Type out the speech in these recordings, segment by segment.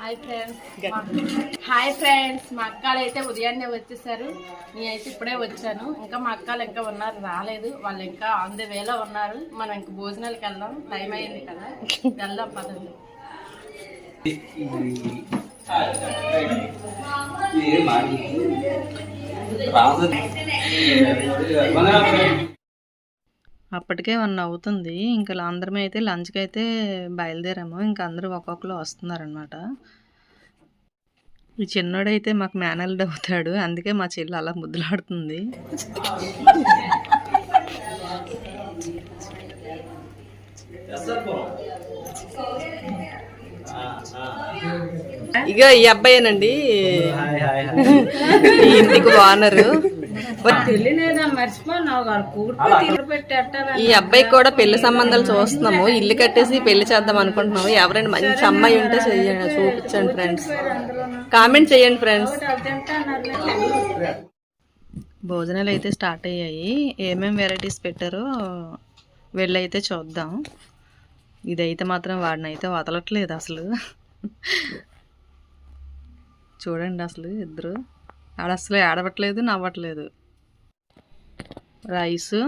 Hi friends మా అక్కలు అయితే ఉదయాన్నే వచ్చేసారు. నేనైతే ఇప్పుడే వచ్చాను. ఇంకా మా అక్కలు ఇంకా ఉన్నారు, రాలేదు. వాళ్ళు ఇంకా ఆన్ ది వేలో ఉన్నారు. మనం ఇంకా భోజనాలకు వెళ్దాం, టైం అయింది కదా, వెళ్దాం పదండి. అప్పటికే 1 అవుతుంది. ఇంకా అందరం అయితే లంచ్కి అయితే బయలుదేరాము. ఇంకా అందరూ ఒక్కొక్కరు వస్తున్నారనమాట. ఈ చిన్నోడైతే మాకు మేనల్డ్ అవుతాడు, అందుకే మా చెల్లి అలా ముద్దులాడుతుంది. ఇక ఈ అబ్బాయేనండి ఈ ఇంటికి ఓనరు. ఈ అబ్బాయికి కూడా పెళ్లి సంబంధాలు చూస్తున్నాము. ఇల్లు కట్టేసి పెళ్లి చేద్దాం అనుకుంటున్నాము. ఎవరైనా మంచి అమ్మాయి ఉంటే చెయ్యండి, చూపించండి ఫ్రెండ్స్, కామెంట్ చేయండి ఫ్రెండ్స్. భోజనాలు అయితే స్టార్ట్ అయ్యాయి. ఏమేమి వెరైటీస్ పెట్టారో వెళ్ళైతే చూద్దాం. ఇదైతే మాత్రం వాడినైతే వదలట్లేదు అసలు. చూడండి అసలు ఇద్దరు అసలు ఏడవట్లేదు, నవ్వట్లేదు. రైసు,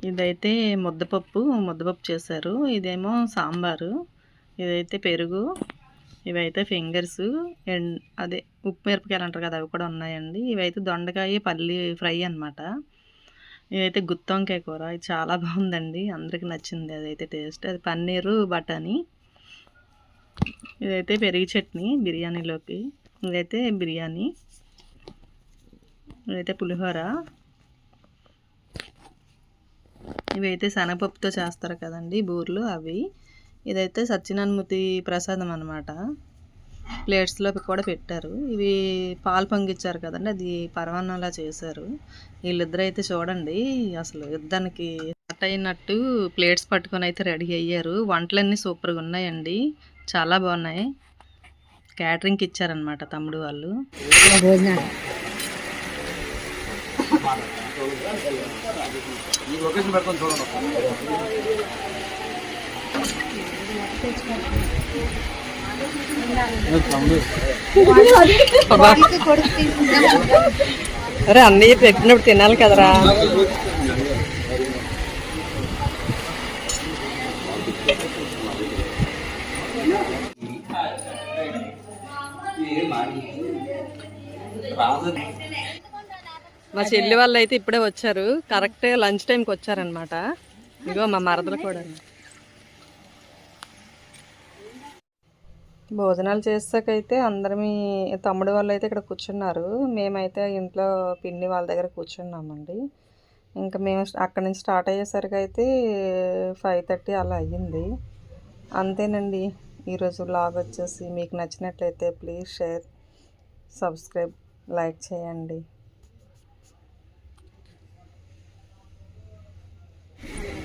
ఇదైతే ముద్దపప్పు చేశారు. ఇదేమో సాంబారు, ఇదైతే పెరుగు, ఇవైతే ఫింగర్స్ అండ్ అదే ఉప్పు మిరపకాయలు అంటారు కదా, అవి కూడా ఉన్నాయండి. ఇవైతే దొండకాయ పల్లి ఫ్రై అనమాట. ఇదైతే గుత్తొంకాయ కూర, ఇది చాలా బాగుందండి, అందరికి నచ్చింది. అదైతే టేస్ట్, అది పన్నీరు బఠానీ. ఇదైతే పెరుగు చట్నీ బిర్యానీలోకి, ఇదైతే బిర్యానీ, ఇదైతే పులిహోర, ఇవైతే శనగపప్పుతో చేస్తారు కదండి బూర్లు, అవి. ఇదైతే సత్యనారాయణమూర్తి ప్రసాదం అనమాట, ప్లేట్స్లో కూడా పెట్టారు. ఇవి పాలు పొంగిచ్చారు కదండి, అది పరమాన్నంలా చేశారు. వీళ్ళిద్దరు అయితే చూడండి అసలు యుద్ధానికి స్టార్ట్ అయినట్టు ప్లేట్స్ పట్టుకొని అయితే రెడీ అయ్యారు. వంటలన్నీ సూపర్గా ఉన్నాయండి, చాలా బాగున్నాయి. క్యాటరింగ్కి ఇచ్చారనమాట తమ్ముడు వాళ్ళు. అరే అన్నయ్య పెట్టినప్పుడు తినాలి కదరా. మా చెల్లి వాళ్ళు అయితే ఇప్పుడే వచ్చారు, కరెక్ట్ లంచ్ టైంకి వచ్చారనమాట. ఇగో మా మరదలు కూడా. భోజనాలు చేసాకైతే అందరమీ తమ్ముడు వాళ్ళు అయితే ఇక్కడ కూర్చున్నారు. మేమైతే ఇంట్లో పిన్ని వాళ్ళ దగ్గర కూర్చున్నామండి. ఇంకా మేము అక్కడి నుంచి స్టార్ట్ అయ్యేసరికి అయితే 5:30 అలా అయ్యింది. అంతేనండి ఈరోజు వ్లాగ్ వచ్చేసి. మీకు నచ్చినట్లయితే ప్లీజ్ షేర్, సబ్స్క్రైబ్, లైక్ చేయండి.